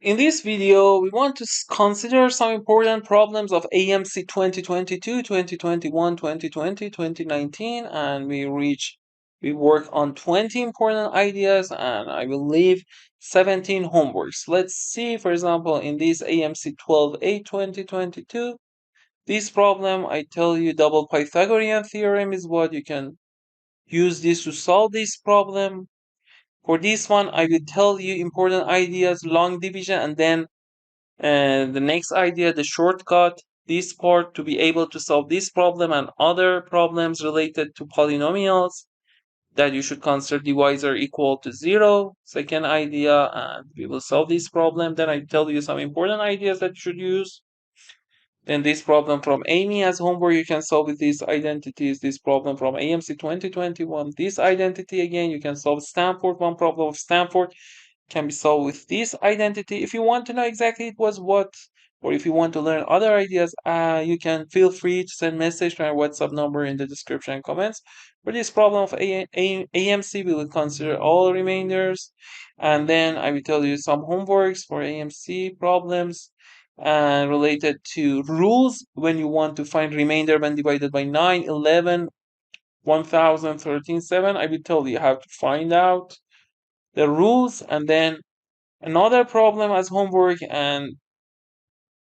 In this video, we want to consider some important problems of AMC 2022, 2021, 2020, 2019, and we work on 20 important ideas, and I will leave 17 homeworks. Let's see, for example, in this AMC 12A 2022, this problem, I tell you double Pythagorean theorem is what you can use this to solve this problem. For this one, I will tell you important ideas, long division, and then the next idea, the shortcut, this part to be able to solve this problem and other problems related to polynomials that you should consider divisor equal to 0. Second idea, and we will solve this problem. Then I tell you some important ideas that you should use. Then this problem from Amy as homework, you can solve with these identities. This problem from AMC 2021, this identity again, you can solve Stanford. One problem of Stanford can be solved with this identity. If you want to know exactly it was what, or if you want to learn other ideas, you can feel free to send message to our WhatsApp number in the description and comments. For this problem of AMC, we will consider all remainders, and then I will tell you some homeworks for AMC problems and related to rules when you want to find remainder when divided by 9, 11, 1000, 13, 7. I will tell you how to find out the rules, and then another problem as homework, and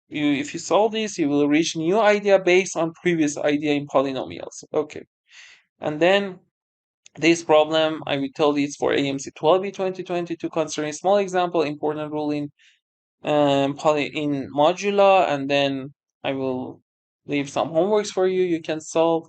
if you solve this you will reach new idea based on previous idea in polynomials. Okay, and then this problem I will tell you it's for AMC 12B 2022 concerning small example, important rule in in modula, and then I will leave some homeworks for you you can solve.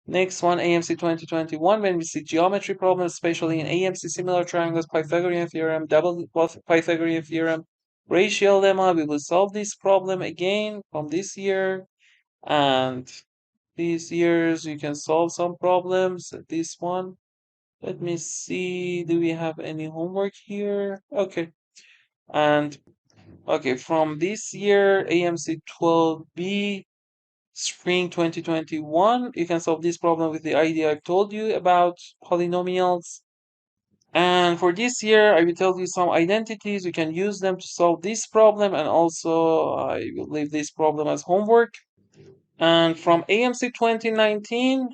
Next one, AMC 2021, when we see geometry problems, especially in AMC similar triangles, Pythagorean theorem, double Pythagorean theorem, ratio lemma, we will solve this problem again from this year. And these years you can solve some problems. This one, let me see, do we have any homework here? Okay. And okay, from this year, AMC 12B, spring 2021, you can solve this problem with the idea I've told you about polynomials. And for this year, I will tell you some identities. You can use them to solve this problem, and also I will leave this problem as homework. And from AMC 2019,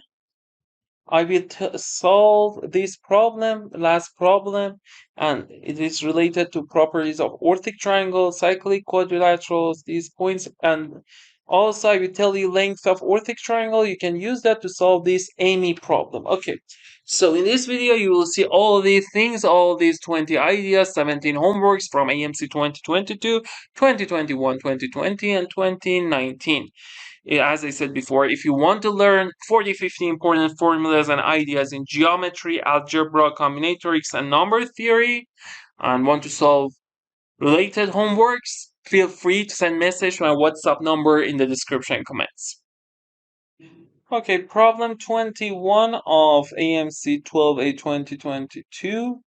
I will solve this problem, last problem, and it is related to properties of orthic triangles, cyclic quadrilaterals, these points, and also I will tell you length of orthic triangle. You can use that to solve this Amy problem. Okay, so in this video you will see all of these things, all of these 20 ideas, 17 homeworks from AMC 2022, 2021, 2020, and 2019. As I said before, if you want to learn 40, 50 important formulas and ideas in geometry, algebra, combinatorics, and number theory, and want to solve related homeworks, feel free to send message to my WhatsApp number in the description comments. Okay, problem 21 of AMC 12A 2022.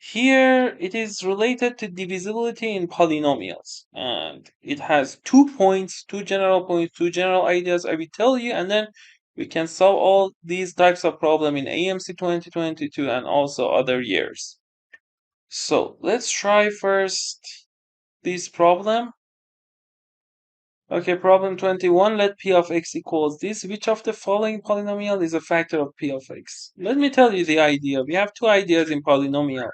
Here it is related to divisibility in polynomials, and it has 2 points, 2 general points, 2 general ideas I will tell you, and then we can solve all these types of problem in AMC 2022 and also other years. So let's try first this problem. Okay, problem 21, let p of x equals this. Which of the following polynomial is a factor of p of x? Let me tell you the idea. We have 2 ideas in polynomial.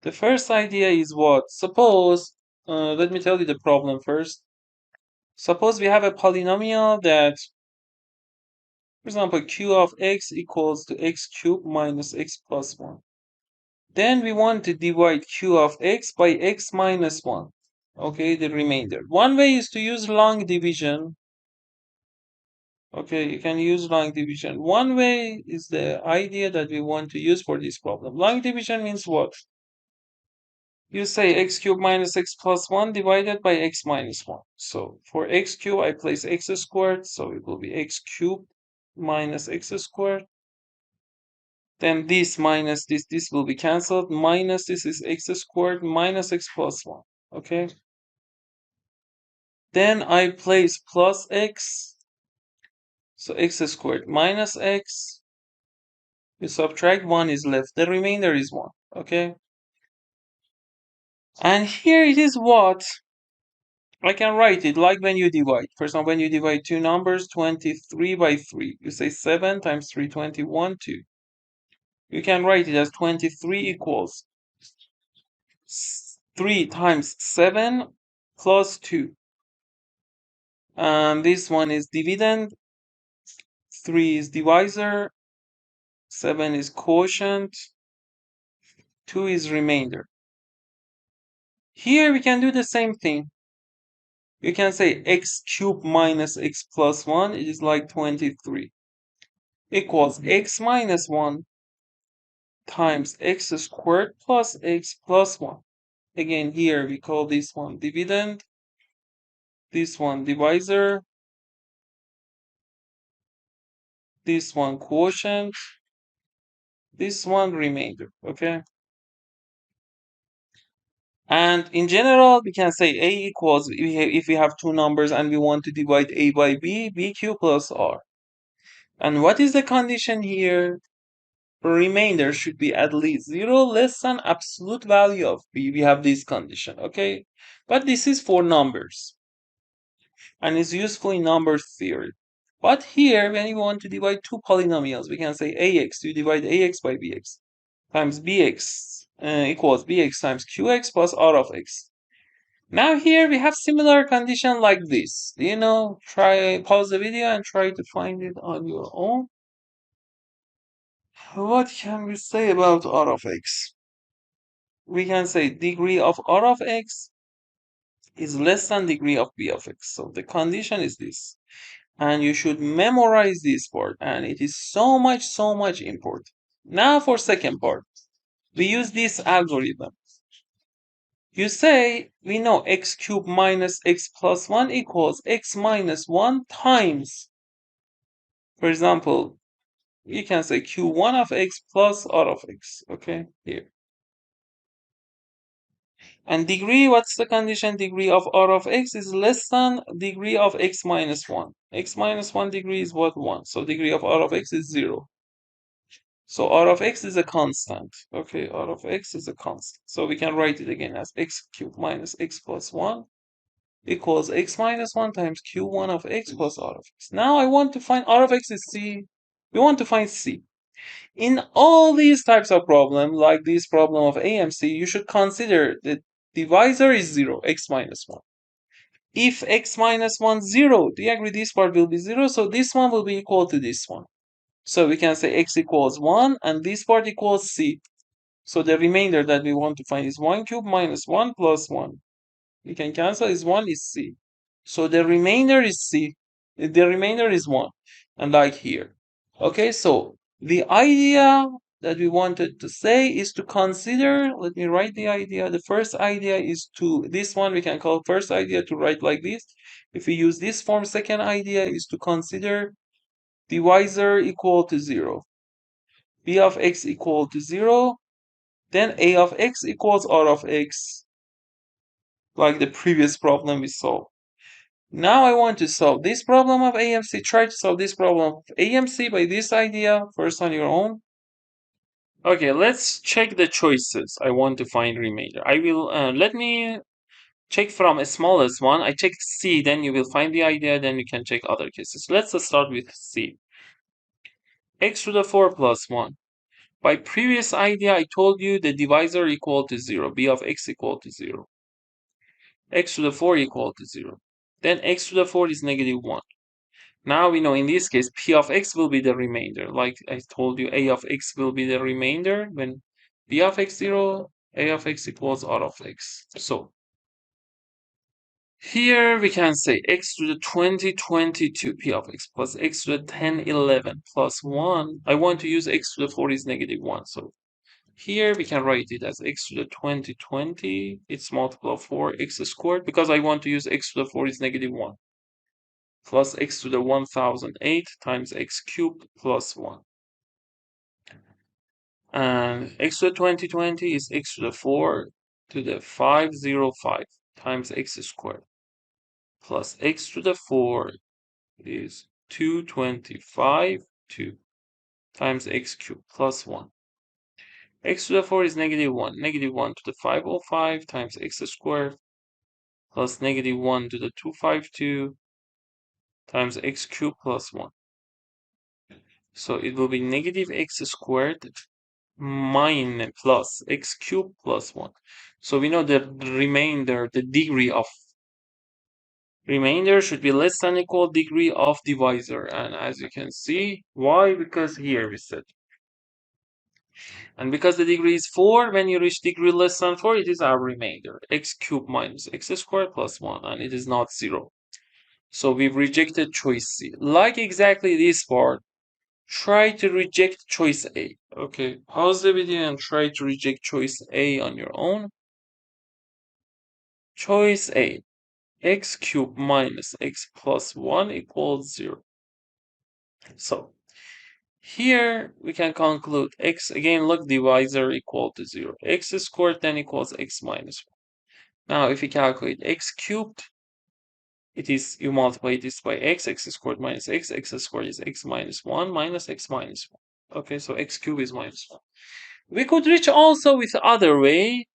The first idea is what? Suppose, let me tell you the problem first. Suppose we have a polynomial that, for example, q of x equals to x cubed minus x plus 1. Then we want to divide q of x by x minus 1. Okay, the remainder. One way is to use long division. Okay, you can use long division. One way is the idea that we want to use for this problem. Long division means what? You say x cubed minus x plus 1 divided by x minus 1. So for x cubed, I place x squared, so it will be x cubed minus x squared. Then this minus this will be cancelled. Minus this is x squared minus x plus 1. Okay? Then I place plus x. So x squared minus x. You subtract 1 is left. The remainder is 1. Okay? And here it is what I can write it like when you divide. For example, when you divide two numbers, 23 by 3, you say 7 times 3, 21, 2. You can write it as 23 equals 3 times 7 plus 2. And this one is dividend, 3 is divisor, 7 is quotient, 2 is remainder. Here we can do the same thing. You can say x cubed minus x plus 1 is like 23 equals x minus 1 times x squared plus x plus 1. Again, here we call this one dividend, this one divisor, this one quotient, this one remainder, okay? And in general, we can say a equals, if we have two numbers and we want to divide a by b, bq plus r. And what is the condition here? Remainder should be at least 0 less than absolute value of b. We have this condition, okay? But this is for numbers and is useful in number theory. But here, when you want to divide two polynomials, we can say ax, you divide ax by bx times bx equals bx times qx plus r of x. Now here we have similar condition like this. You know, pause the video and try to find it on your own. What can we say about r of x? We can say degree of r of x is less than degree of b of x. So the condition is this. And you should memorize this part. And it is so much important. Now for second part. We use this algorithm. You say, we know x cubed minus x plus 1 equals x minus 1 times, for example, you can say q1 of x plus r of x, okay, here. And degree, what's the condition? Degree of r of x is less than degree of x minus 1. X minus 1 degree is what? 1. So degree of r of x is 0. So r of x is a constant. Okay, r of x is a constant. So we can write it again as x cubed minus x plus 1 equals x minus 1 times q1 of x plus r of x. Now I want to find r of x is c. We want to find c. In all these types of problem, like this problem of AMC, you should consider the divisor is 0, x minus 1. If x minus 1 0, do you agree this part will be 0? So this one will be equal to this one. So we can say x equals 1 and this part equals c. So the remainder that we want to find is 1 cubed minus 1 plus 1. We can cancel is 1 is c. So the remainder is c. The remainder is 1. And like here. Okay, so the idea that we wanted to say is to consider, let me write the idea. The first idea is to, this one we can call first idea to write like this. If we use this form, second idea is to consider divisor equal to 0. B of x equal to 0. Then a of x equals r of x. Like the previous problem we solved. Now I want to solve this problem of AMC. Try to solve this problem of AMC by this idea, first on your own. Okay, let's check the choices. I want to find remainder. I will, let me check from a smallest one. I check C, then you will find the idea, then you can check other cases. Let's start with C. X to the 4 plus 1. By previous idea, I told you the divisor equal to 0. B of x equal to 0. X to the 4 equal to 0. Then x to the 4 is negative 1. Now we know in this case, p of x will be the remainder. Like I told you, a of x will be the remainder when b of x 0, a of x equals r of x. So here we can say x to the 20, 22 p of x plus x to the 10, 11 plus 1. I want to use x to the 4 is negative 1. So here we can write it as x to the 20, 20. It's multiple of 4, x squared, because I want to use x to the 4 is negative 1. Plus x to the 1008 times x cubed plus 1. And x to the 2020 is x to the 4 to the 505 times x squared. Plus x to the 4 is 225 2 times x cubed plus 1. X to the 4 is negative 1. Negative 1 to the 505 times x squared plus negative 1 to the 252 times x cubed plus 1. So it will be negative x squared minus plus x cubed plus 1. So we know the remainder, the degree of remainder should be less than equal degree of divisor. And as you can see, why? Because here we said. And because the degree is 4, when you reach degree less than 4, it is our remainder. X cubed minus x squared plus 1, and it is not 0. So we've rejected choice C. Like exactly this part, try to reject choice A. Okay, pause the video and try to reject choice A on your own. Choice A, x cubed minus x plus 1 equals 0. So here we can conclude x, again look, divisor equal to 0. X squared then equals x minus 1. Now if we calculate x cubed, it is, you multiply this by x squared minus x squared is x minus 1 minus x minus 1. Okay, so x cubed is minus 1. We could reach also with other way.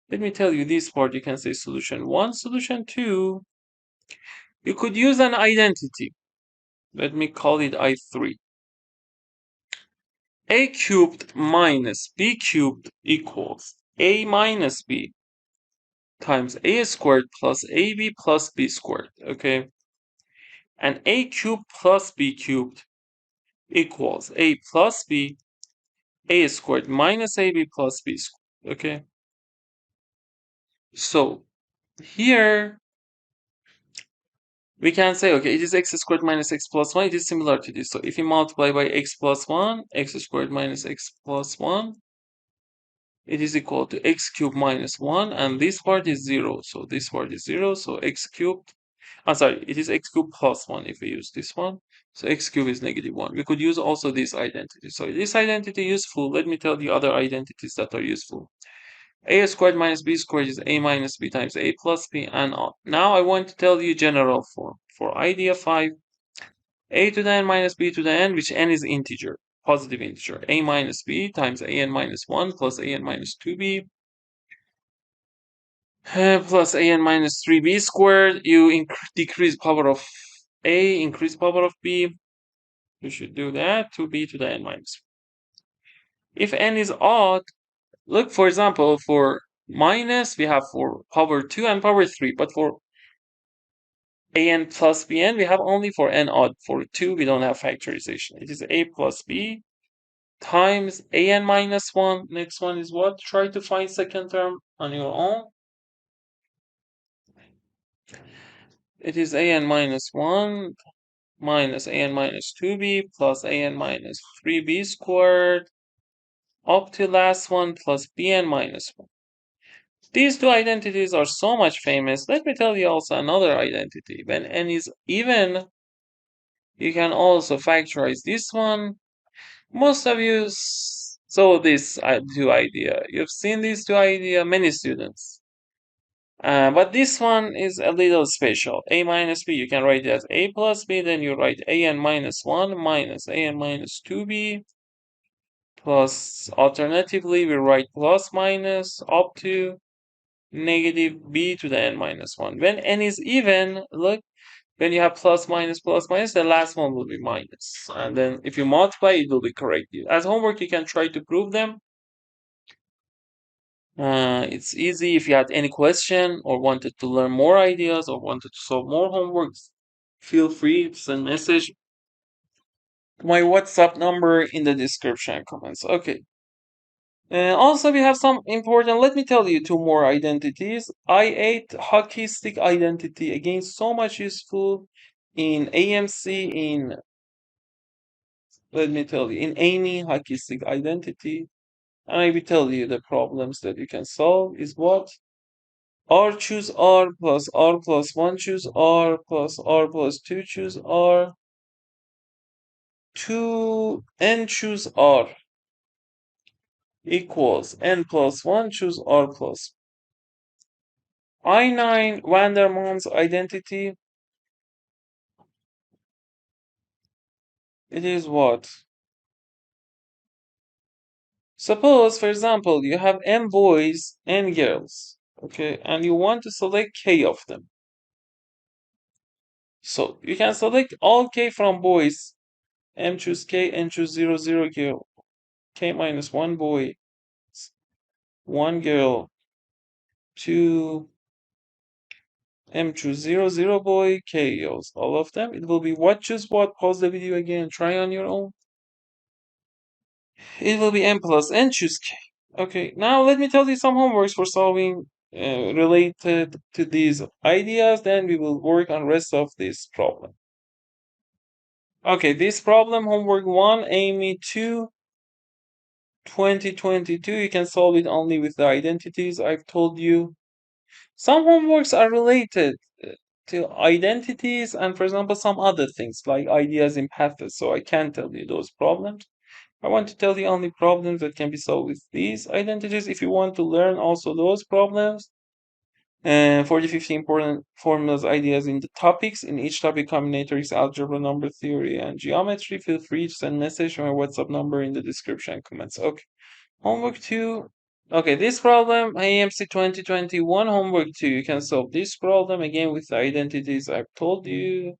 Let me tell you this part. You can say solution 1, solution 2. You could use an identity. Let me call it I3. A cubed minus b cubed equals a minus b times a squared plus ab plus b squared. Okay, and a cubed plus b cubed equals a plus b, a squared minus ab plus b squared. Okay, so here we can say, okay, it is x squared minus x plus 1. It is similar to this. So if you multiply by x plus 1, x squared minus x plus 1, it is equal to x cubed minus 1. And this part is 0. So this part is 0. So x cubed, I'm sorry, it is x cubed plus 1 if we use this one. So x cubed is negative 1. We could use also this identity. So this identity is useful. Let me tell you other identities that are useful. A squared minus b squared is a minus b times a plus b, and on. Now I want to tell you general form. For idea 5, a to the n minus b to the n, which n is integer, positive integer, a minus b times a n minus 1 plus a n minus 2b plus a n minus 3b squared. You decrease power of a, increase power of b. You should do that, 2b to the n minus 1. If n is odd, look, for example, for minus, we have for power 2 and power 3, but for an plus bn, we have only for n odd. For 2, we don't have factorization. It is a plus b times an minus 1. Next one is what? Try to find second term on your own. It is an minus 1 minus an minus 2b plus an minus 3b squared up to last one plus bn minus 1. These two identities are so much famous. Let me tell you also another identity. When n is even, you can also factorize this one. Most of you saw this two idea. You've seen these two idea, many students. But this one is a little special. A minus b, you can write it as a plus b, then you write an minus 1 minus an minus 2b plus, alternatively, we write plus minus up to negative b to the n minus 1. When n is even, look, when you have plus minus, the last one will be minus. And then if you multiply, it will be correct. As homework, you can try to prove them. It's easy. If you had any question or wanted to learn more ideas or wanted to solve more homeworks, feel free to send message to my WhatsApp number in the description comments. Okay. Also, we have some important, let me tell you two more identities. I8 hockey stick identity, again, so much useful in AMC, in, let me tell you, in any hockey stick identity. And I will tell you the problems that you can solve is what? R choose R plus R plus 1 choose R plus R plus 2 choose R. 2 n choose R equals n plus 1 choose R plus. I9 Vandermon's identity, it is what? Suppose, for example, you have n boys and girls, okay, and you want to select k of them. So you can select all k from boys. M choose k, n choose 0, 0 girl. K minus 1 boy, 1 girl, 2 M choose 0, 0 boy, K girls. All of them. It will be what choose what. Pause the video again. Try on your own. It will be M plus N choose K. Okay, now let me tell you some homeworks for solving related to these ideas. Then we will work on rest of this problem. Okay, this problem, homework 1, AME 2, 2022. You can solve it only with the identities I've told you. Some homeworks are related to identities and, for example, some other things like ideas in paths. So I can't tell you those problems. I want to tell you only problems that can be solved with these identities. If you want to learn also those problems, 40, 50 important formulas, ideas in the topics. In each topic, combinatorics, algebra, number theory, and geometry. Feel free to send message to my WhatsApp number in the description and comments. Okay. Homework 2. Okay, this problem, AMC 2021, homework 2. You can solve this problem again with the identities I've told you.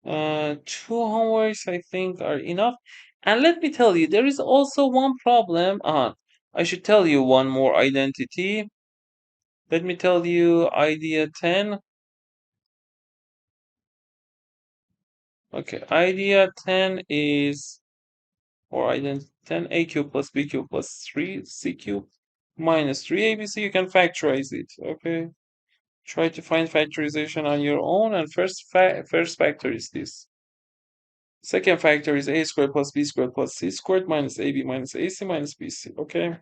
Two homeworks I think are enough. And let me tell you, there is also one problem. I should tell you one more identity. Let me tell you idea 10. Okay, idea 10 is, or identity 10, a cube plus b cube plus 3c cube minus 3abc. You can factorize it. Okay. Try to find factorization on your own, and first factor is this. Second factor is a squared plus b squared plus c squared minus ab minus ac minus bc. Okay.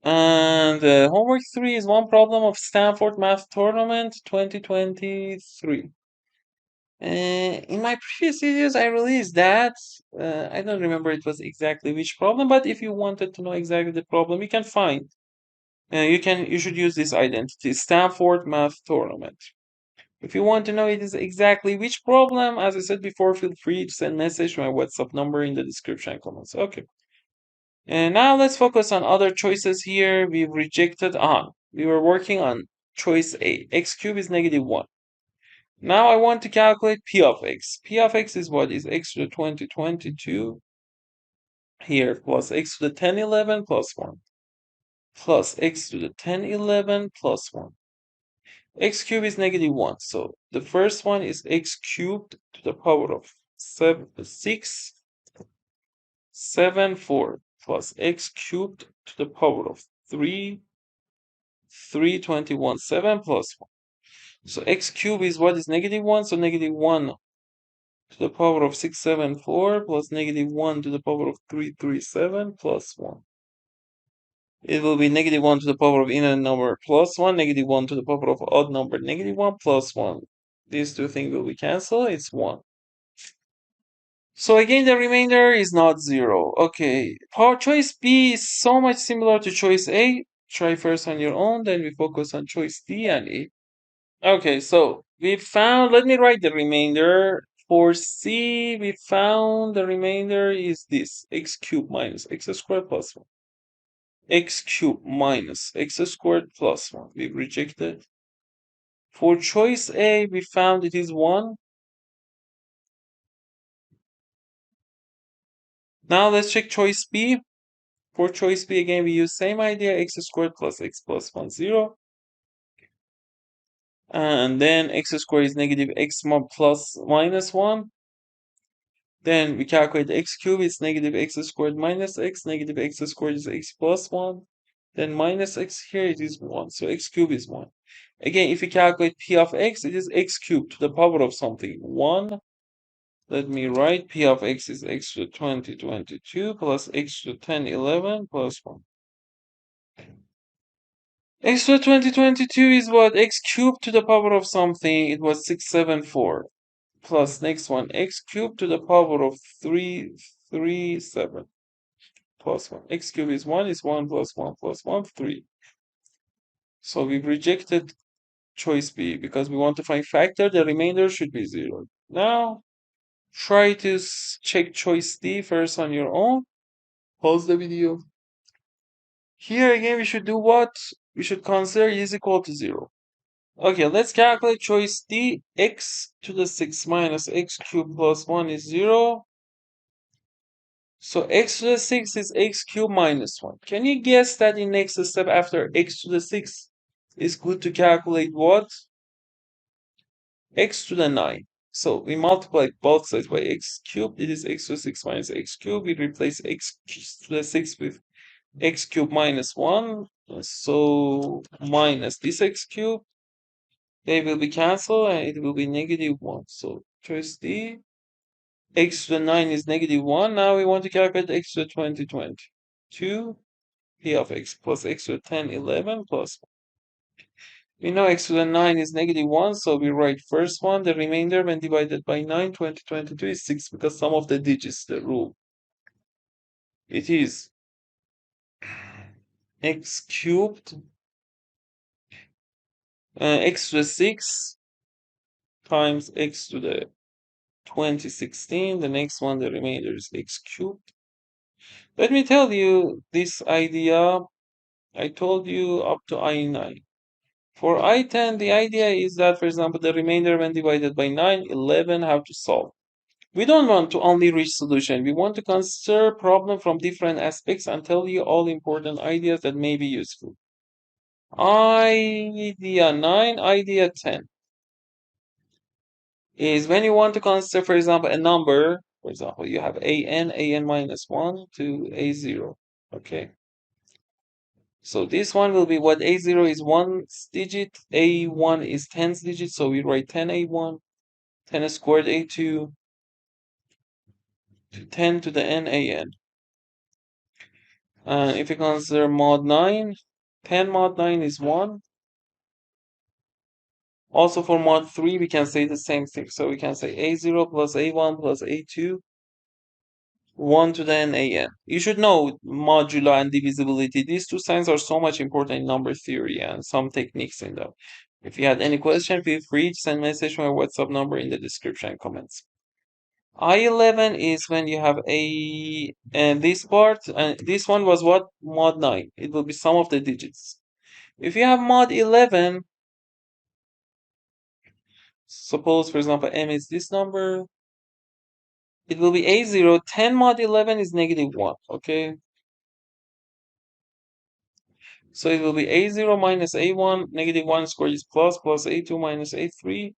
And homework 3 is one problem of Stanford Math Tournament 2023. In my previous videos, I released that. I don't remember it was exactly which problem, but if you wanted to know exactly the problem, you can find. You should use this identity, Stanford Math Tournament. If you want to know it is exactly which problem, as I said before, feel free to send message to my WhatsApp number in the description comments. Okay. And now let's focus on other choices here. We've rejected on. We were working on choice A. X cube is -1. Now I want to calculate P of X. P of X is what is x to the 2022 here plus x to the 1011 plus 1 plus x to the 1011 plus 1. X cubed is -1. So the first one is x cubed to the power of 674 plus x cubed to the power of 321, 7 plus 1. So x cubed is what is -1, so -1 to the power of 674 plus -1 to the power of 337 plus 1. It will be -1 to the power of even number plus 1, -1 to the power of odd number -1 plus 1. These two things will be cancelled, it's 1. So again, the remainder is not 0. Okay, choice B is so much similar to choice A. Try first on your own, then we focus on choice D and E. Okay, so we found, let me write the remainder. For C, we found the remainder is this, x cubed minus x squared plus 1. X cubed minus x squared plus 1. We've rejected. For choice A, we found it is 1. Now let's check choice B. For choice B, again, we use same idea, x squared plus x plus 1, 0. And then x squared is negative x plus minus 1. Then we calculate x cubed, it's negative x squared minus x. Negative x squared is x plus 1. Then minus x here, it is 1. So x cubed is 1. Again, if we calculate p of x, it is x cubed to the power of something, 1. Let me write p of x is x to the 2022 plus x to the 1011 plus 1. X to the 2022 is what? X cubed to the power of something. It was 674. Plus next one, x cubed to the power of 337 plus 1. X cubed is 1 plus 1 plus 1, 3. So we've rejected choice B because we want to find factor. The remainder should be 0. Now, try to check choice D first on your own. Pause the video. Here again, we should do what? We should consider e is equal to 0. Okay, let's calculate choice D. X to the 6 minus x cubed plus 1 is 0. So x to the 6 is x cubed minus 1. Can you guess that in next step after x to the 6 is good to calculate what? X to the 9. So we multiply both sides by x cubed. It is x to the 6 minus x cubed. We replace x to the 6 with x cubed minus 1. So minus this x cubed. They will be cancelled and it will be negative 1. So choice D. X to the 9 is negative 1. Now we want to calculate x to the 20, 20. 2 p of x plus x to the 10, 11 plus 1. We know x to the 9 is negative 1, so we write first one. The remainder when divided by 9, 20, 22 is 6 because sum of the digits, the rule. It is x cubed, x to the 6 times x to the 2016. The next one, the remainder is x cubed. Let me tell you this idea. I told you up to I9. For I10, the idea is that, for example, the remainder when divided by 9, 11, how to solve. We don't want to only reach solution. We want to consider problem from different aspects and tell you all important ideas that may be useful. Idea 9, idea 10 is when you want to consider, for example, a number. For example, you have an minus 1 to a0. Okay. So this one will be what a0 is 1's digit, a1 is 10's digit, so we write 10a1, 10 squared a2 to 10 to the n. And if you consider mod 9, 10 mod 9 is 1. Also for mod 3, we can say the same thing. So we can say a0 plus a1 plus a2, 1 to the n. You should know modulo and divisibility. These two signs are so much important in number theory and some techniques in them. If you had any question, feel free to send message to my WhatsApp number in the description comments. I11 is when you have and this part, and this one was what? Mod 9. It will be sum of the digits. If you have mod 11, suppose for example m is this number, it will be a0. 10 mod 11 is negative 1, okay? So it will be a0 minus a1, negative 1 squared is plus a2 minus a3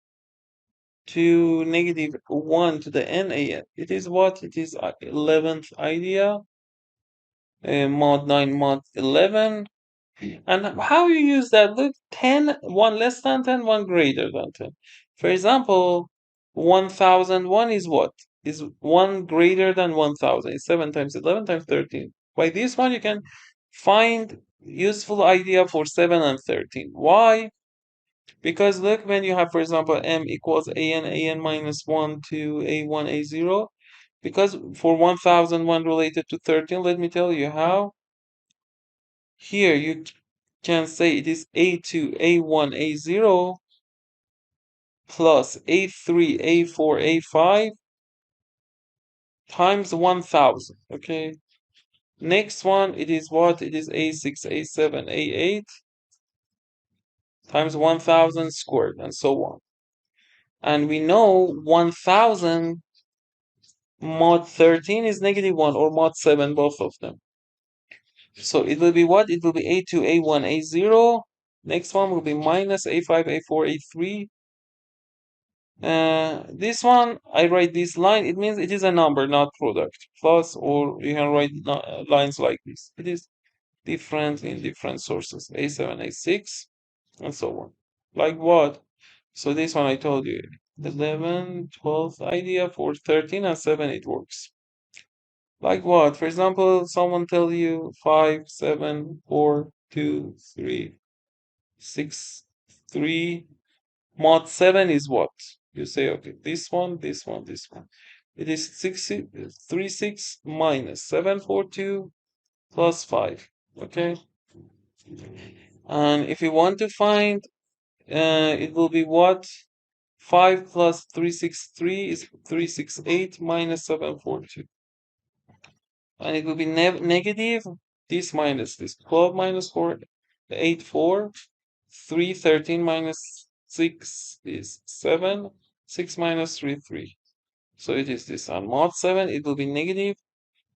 to negative 1 to the n. It is what? It is 11th idea, mod 9, mod 11. And how you use that? Look, 10, 1 less than 10, 1 greater than 10. For example, 1001 is what? Is 1 greater than 1000. It's 7 times 11 times 13. By this one, you can find useful idea for 7 and 13. Why? Because look, when you have, for example, m equals an minus 1 to a1, a0, because for 1001 related to 13, let me tell you how. Here you can say it is a2, a1, a0 plus a3, a4, a5 times 1000. Okay. Next one, it is what? It is a6, a7, a8 times 1000 squared and so on. And we know 1000 mod 13 is negative 1 or mod 7, both of them. So it will be what? It will be a2, a1, a0. Next one will be minus a5, a4, a3. This one, I write this line. It means it is a number, not product. Plus, or you can write lines like this. It is different in different sources. A7, A6, and so on. Like what? So this one I told you. 11, 12 idea for 13 and 7 it works. Like what? For example, someone tell you 5, 7, 4, 2, 3, 6, 3. Mod 7 is what? You say, okay, this one, this one, this one. It is 36 minus 742 plus 5. Okay? And if you want to find, it will be what? 5 plus 363 is 368 minus 742. and it will be negative this minus this 12 minus 4, 8 4, 3 13 minus 6 is 7, 6 minus 3 3. So it is this on mod 7, it will be negative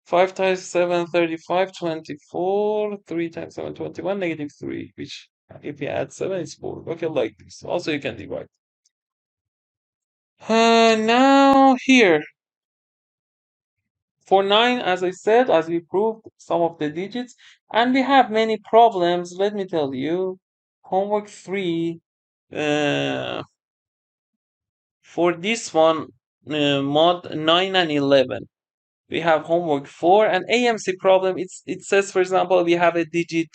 5 times 7 35 24, 3 times 7 21, negative 3, which if you add 7 is 4. Okay, like this. Also you can divide. Now here for 9, as I said, as we proved some of the digits, and we have many problems. Let me tell you, homework 3, uh, for this one, mod 9 and 11. We have homework 4, and AMC problem. It says, for example, we have a digit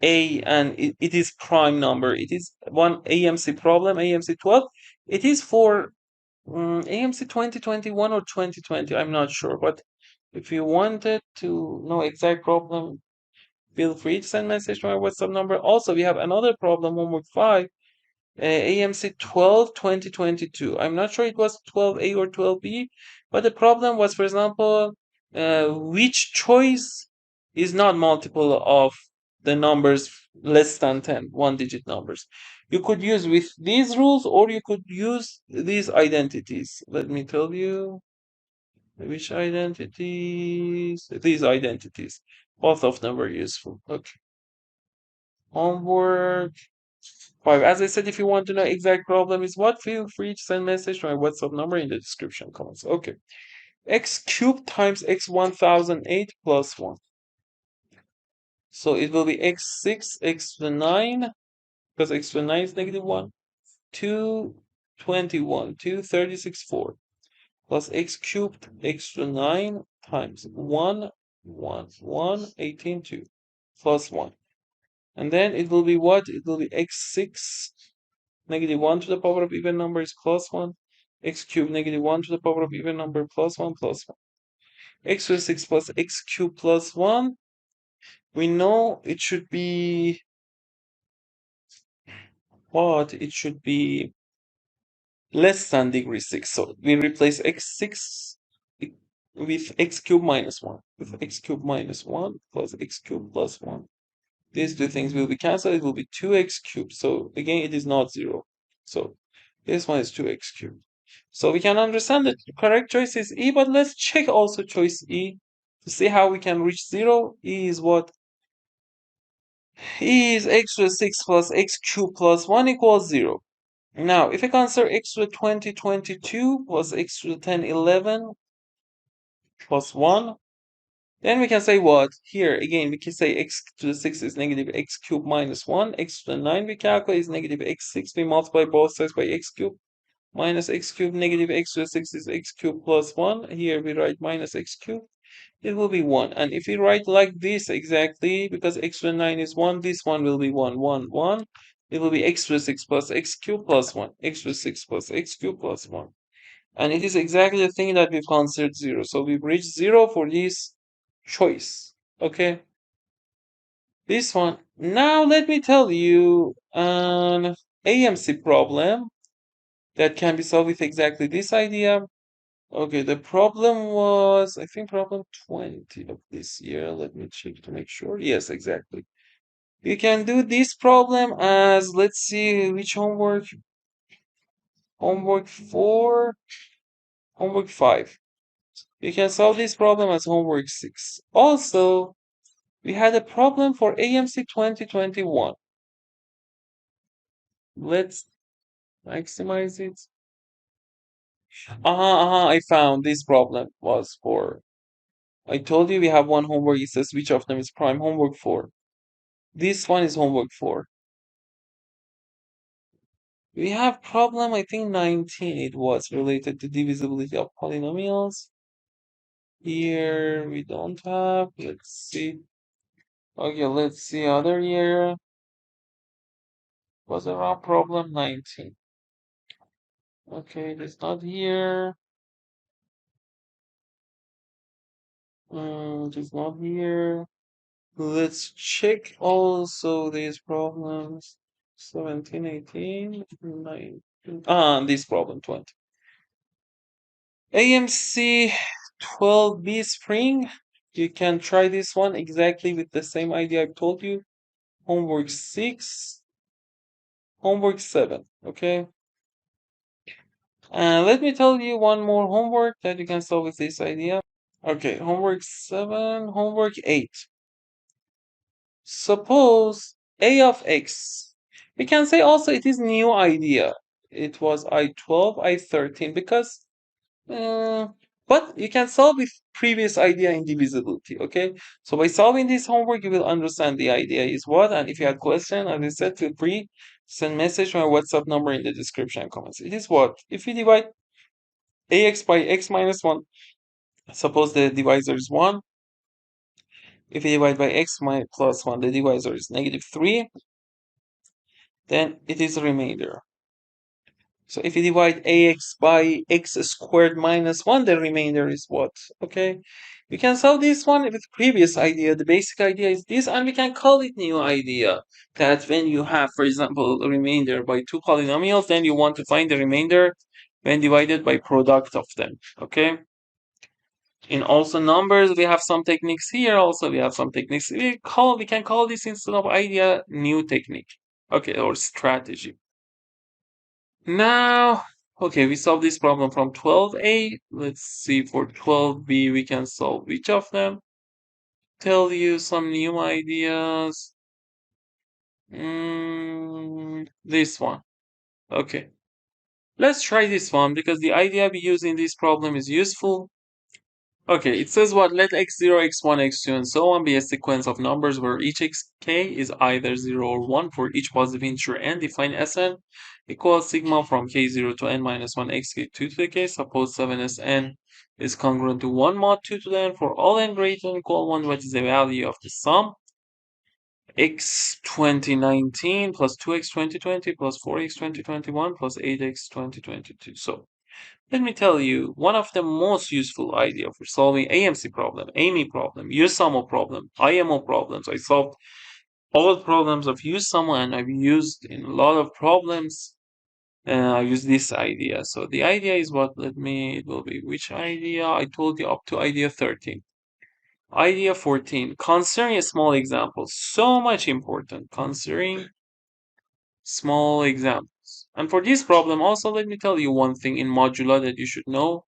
A and it is prime number. It is one AMC problem, AMC 12. It is for AMC 2021 or 2020. I'm not sure, but if you wanted to know exact problem, feel free to send message to my WhatsApp number. Also, we have another problem, homework 5, AMC 12 2022. I'm not sure it was 12A or 12B, but the problem was, for example, which choice is not multiple of the numbers less than 10, one-digit numbers. You could use with these rules or you could use these identities. Let me tell you which identities. These identities. Both of them were useful. Okay. Homework 5. As I said, if you want to know exact problem is what, feel free to send message to my WhatsApp number in the description comments. Okay. X cubed times x 1008 plus 1. So it will be x6, x to the 9, because x to the 9 is negative 1, 221, 236, 4, plus x cubed, x to the 9 times 1, 1, 1, 18, 2, plus 1. And then it will be what? It will be x6 negative 1 to the power of even number is plus 1. X cubed negative 1 to the power of even number plus 1 plus 1. X to the 6 plus x cubed plus 1. We know it should be what? It should be less than degree 6. So we replace x6 with x cubed minus 1. With x cubed minus 1 plus x cubed plus 1. These two things will be cancelled. It will be 2x cubed. So again, it is not 0. So this one is 2x cubed. So we can understand that the correct choice is E, but let's check also choice E to see how we can reach 0. E is what? E is x to the 6 plus x cubed plus 1 equals 0. Now, if I consider x to the 2022 plus x to the 1011 plus 1, then we can say what? Here, again, we can say x to the 6 is negative x cubed minus 1. X to the 9 we calculate is negative x6. We multiply both sides by x cubed. Minus x cubed negative x to the 6 is x cubed plus 1. Here we write minus x cubed. It will be 1. And if we write like this exactly, because x to the 9 is 1, this one will be 1, 1, 1. It will be x to the 6 plus x cubed plus 1. X to the 6 plus x cubed plus 1. And it is exactly the thing that we've considered 0. So we've reached 0 for this choice. Okay? This one. Now let me tell you an AMC problem that can be solved with exactly this idea. Okay, the problem was, I think, problem 20 of this year. Let me check to make sure. Yes, exactly. You can do this problem as, let's see, which homework? Homework 4, homework 5. You can solve this problem as homework 6. Also, we had a problem for AMC 2021. Let's maximize it. I found this problem was for, I told you we have one homework. It says which of them is prime. Homework 4. This one is homework 4. We have problem, I think 19 it was related to divisibility of polynomials. Here we don't have, let's see. Okay, let's see other year. Was around problem 19. Okay, it's not here. It's not here. Let's check also these problems. 17, 18, 19. This problem 20. AMC 12B spring. You can try this one exactly with the same idea I've told you. Homework 6, homework 7, okay? And let me tell you one more homework that you can solve with this idea. Okay, homework 7, homework 8. Suppose a of x. We can say also it is new idea. It was I12, I13 because uh, but you can solve with previous idea indivisibility, okay? So by solving this homework, you will understand the idea is what, and if you have question, as I said, feel free send message to my WhatsApp number in the description and comments. It is what? If we divide ax by x minus 1, suppose the divisor is 1. If we divide by x plus 1, the divisor is -3, then it is a remainder. So if you divide ax by x squared minus 1, the remainder is what? Okay. We can solve this one with previous idea. The basic idea is this, and we can call it new idea. That when you have, for example, a remainder by two polynomials, then you want to find the remainder when divided by product of them. Okay. In also numbers, we have some techniques here. Also, we have some techniques. We can call this instead of idea new technique. Okay, or strategy. Now, okay, we solved this problem from 12a. Let's see for 12b we can solve which of them. Tell you some new ideas. This one. Okay. Let's try this one because the idea we use in this problem is useful. Okay, it says what? Let x0, x1, x2, and so on be a sequence of numbers where each xk is either 0 or 1 for each positive integer n. Define Sn equals sigma from k0 to n minus 1 xk2 to the k. Suppose 7Sn is congruent to 1 mod 2 to the n for all n greater than equal 1. What is the value of the sum? X 2019 plus 2x 2020 plus 4x 2021 plus 8x 2022. So let me tell you, one of the most useful idea for solving AMC problem, AME problem, USUMO problem, IMO problems. I solved all problems of USUMO and I've used in a lot of problems. I use this idea. So the idea is what? It will be which idea? I told you up to idea 13. Idea 14. Considering a small example. So much important. Considering small examples. And for this problem, also let me tell you one thing in modula that you should know.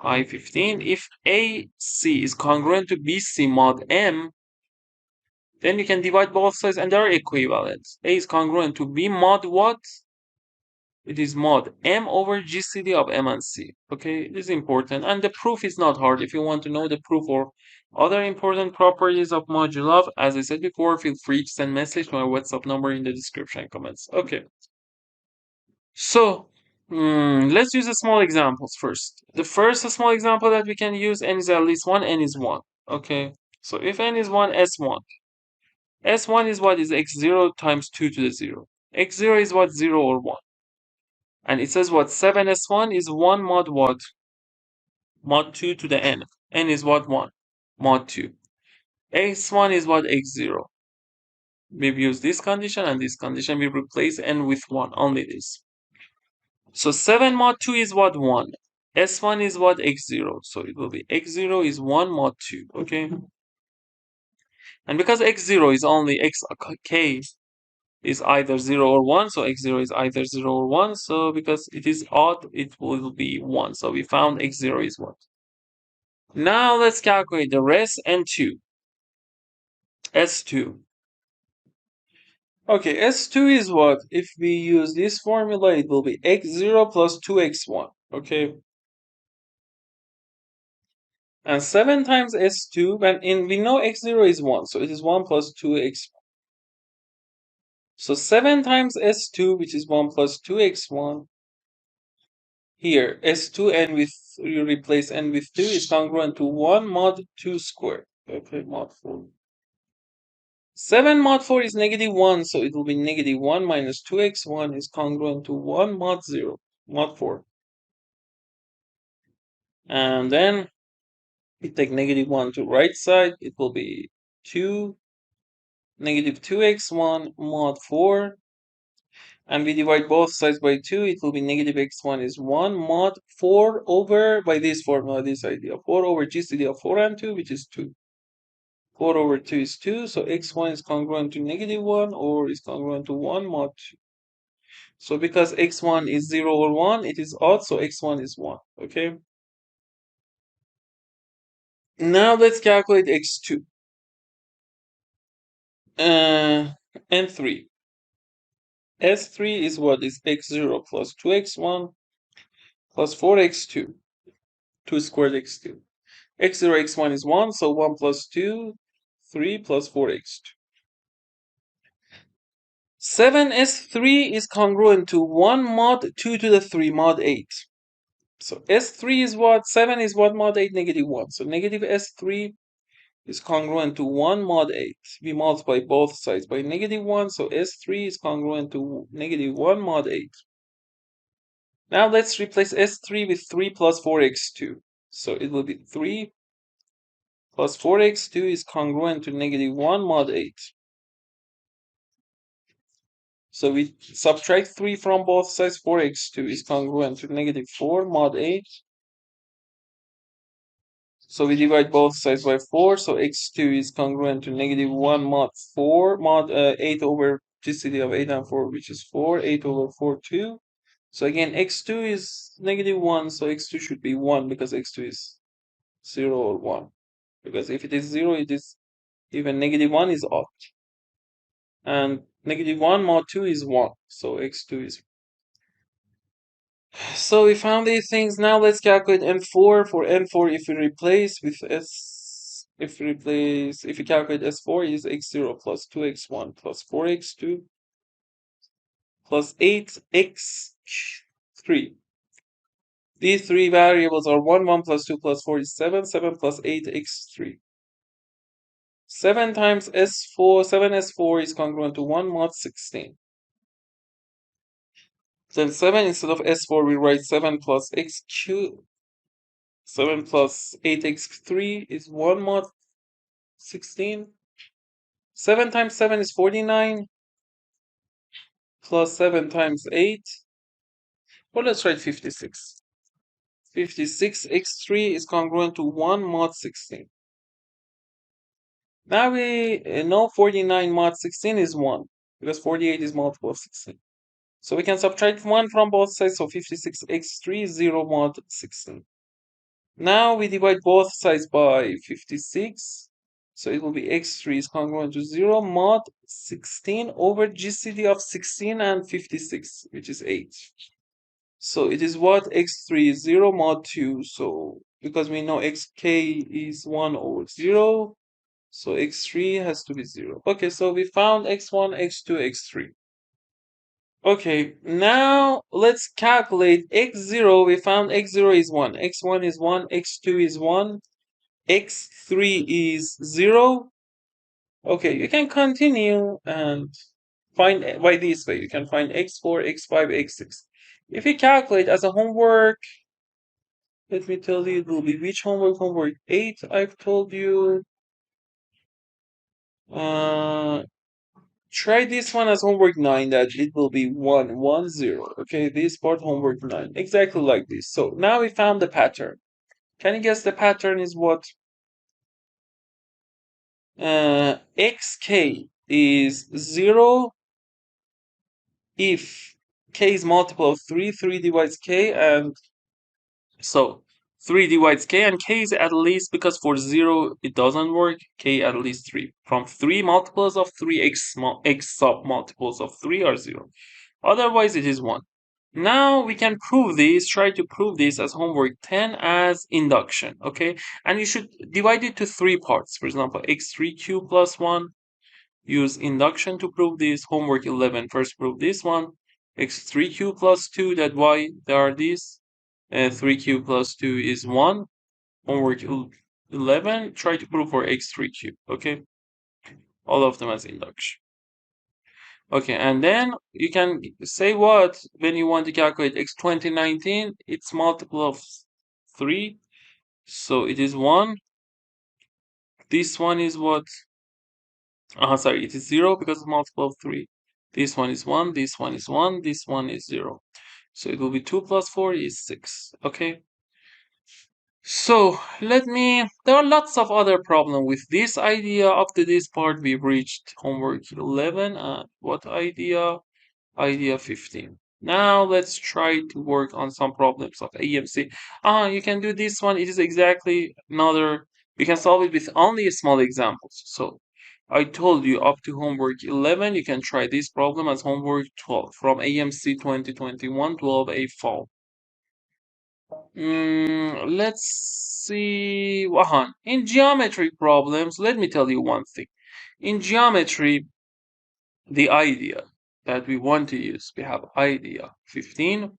I15, if AC is congruent to BC mod M, then you can divide both sides and they're equivalent. A is congruent to B mod what? It is mod M over GCD of M and C. Okay, it is important. And the proof is not hard. If you want to know the proof or other important properties of modula, as I said before, feel free to send message to my WhatsApp number in the description comments. Okay. So, let's use the small examples first. The first small example that we can use, n is at least 1, n is 1. Okay, so if n is 1, s1. S1 is what? Is x0 times 2 to the 0. X0 is what? 0 or 1. And it says what? 7s1 is 1 mod what? Mod 2 to the n. N is what? 1. Mod 2. X1 is what? X0. We've used this condition and this condition. We replace n with 1. Only this. So 7 mod 2 is what? 1. S1 is what? X0. So it will be X0 is 1 mod 2. Okay. And because X0 is only Xk is either 0 or 1, so X0 is either 0 or 1. So because it is odd, it will be 1. So we found X0 is 1. Now let's calculate the rest and 2. S2. Okay, S2 is what? If we use this formula, it will be X0 plus 2X1. Okay. And 7 times S2, we know X0 is 1, so it is 1 plus 2X1. So 7 times S2, which is 1 plus 2X1. Here, S2 n with, you replace n with 2 is congruent to 1 mod 2 squared. Okay, mod 4. 7 mod 4 is -1, so it will be -1 minus 2x1 is congruent to 1 mod 0, mod 4. And then we take -1 to right side, it will be 2, -2x1 mod 4. and we divide both sides by 2, it will be negative x1 is 1 mod 4 over, by this formula, this idea, 4 over GCD of 4 and 2, which is 2. 4 over 2 is 2, so x1 is congruent to negative 1 or is congruent to 1 mod 2. So because x1 is 0 or 1, it is odd, so x1 is 1, okay? Now let's calculate x2 and 3. S3 is what is x0 plus 2x1 plus 4x2, 2 squared x2. x0, x1 is 1, so 1 plus 2, 3 plus 4x2. 7s3 is congruent to 1 mod 2 to the 3 mod 8. So s3 is what? 7 is what mod 8? Negative 1. So negative s3 is congruent to 1 mod 8. We multiply both sides by negative 1, so s3 is congruent to negative 1 mod 8. Now let's replace s3 with 3 plus 4x2. So it will be 3 plus 4x2 is congruent to negative 1 mod 8. So we subtract 3 from both sides, 4x2 is congruent to negative 4 mod 8. So we divide both sides by 4, so x2 is congruent to negative 1 mod 4, mod 8 over GCD of 8 and 4, which is 4, 8 over 4, 2. So again, x2 is negative 1, so x2 should be 1 because x2 is 0 or 1. Because if it is 0, it is even negative 1 is odd. And negative 1 mod 2 is 1, so x2 is. So we found these things. Now let's calculate n4. For n4, if we replace with s, if we calculate s4 is x0 plus 2x1 plus 4x2 plus 8x3. These three variables are 1, 1 plus 2 plus 4 is 7, 7 plus 8x3. 7 times s4, 7s4 is congruent to 1 mod 16. Then 7 instead of s4, we write 7 plus x2. 7 plus 8x3 is 1 mod 16. 7 times 7 is 49. Plus 7 times 8. Well, let's write 56. 56x3 is congruent to 1 mod 16. Now we know 49 mod 16 is 1, because 48 is multiple of 16. So we can subtract 1 from both sides, so 56x3 is 0 mod 16. Now we divide both sides by 56, so it will be x3 is congruent to 0 mod 16 over GCD of 16 and 56, which is 8. So it is what? x3 is 0 mod 2, so because we know xk is 1 over 0, so x3 has to be 0. Okay, so we found x1, x2, x3. Okay, now let's calculate x0. We found x0 is 1, x1 is 1, x2 is 1, x3 is 0. Okay, you can continue and find by this way. You can find x4, x5, x6. If you calculate as a homework, let me tell you, it will be which homework? Homework 8, I've told you. Uh, Try this one as homework 9, that it will be 1, 1, 0. Okay, this part homework 9. Exactly like this. So now we found the pattern. Can you guess the pattern is what? Xk is 0 if k is multiple of 3, 3 divides k, and so 3 divides k, and k is at least, because for 0 it doesn't work, k at least 3. From 3 multiples of 3, x sub multiples of 3 are 0. Otherwise it is 1. Now we can prove this, try to prove this as homework 10 as induction, okay? And you should divide it to 3 parts. For example, x3 cubed plus 1. Use induction to prove this. Homework 11, first prove this one. x3 cubed plus 2, that why there are these. 3 cubed plus 2 is 1. Homework 11, try to prove for x3 cubed, okay? All of them as induction. Okay, and then you can say what when you want to calculate x 2019, it's multiple of 3, so it is 1. This one is what? Sorry, it is 0 because it's multiple of 3. This one is 1, this one is 1, this one is 0. So it will be 2 plus 4 is 6. Okay. So there are lots of other problems with this idea. Up to this part, we've reached homework 11. And what idea? Idea 15. Now let's try to work on some problems of AMC. You can do this one. It is exactly another, we can solve it with only small examples. So I told you up to homework 11, you can try this problem as homework 12 from AMC 2021 12A fall. Let's see. Wahan. In geometry problems, let me tell you one thing. In geometry, the idea that we want to use, we have idea 15.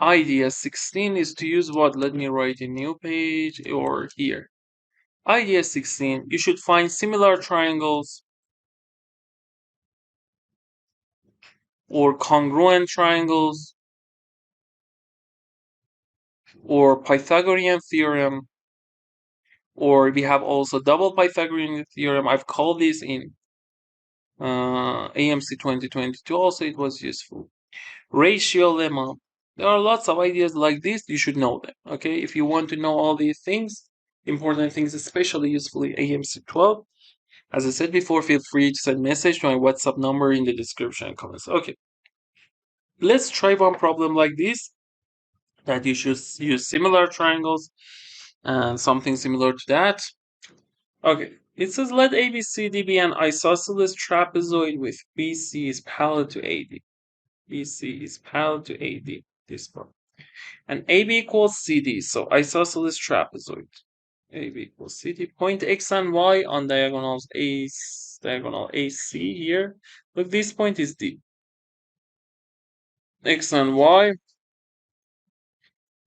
Idea 16 is to use what? Let me write a new page or here. Idea 16, you should find similar triangles or congruent triangles or Pythagorean theorem, or we have also double Pythagorean theorem. I've called this in AMC 2022 also, it was useful. Ratio lemma. There are lots of ideas like this, you should know them. Okay, if you want to know all these things, important things, especially usefully AMC 12, as I said before, feel free to send message to my WhatsApp number in the description and comments. Okay, let's try one problem like this, that you should use similar triangles and something similar to that. Okay, it says let ABCD be an isosceles trapezoid with BC is parallel to AD. BC is parallel to AD, this part. And AB equals CD, so isosceles trapezoid. AB equals CD. Point X and Y on diagonal AC here. Look, this point is D. X and Y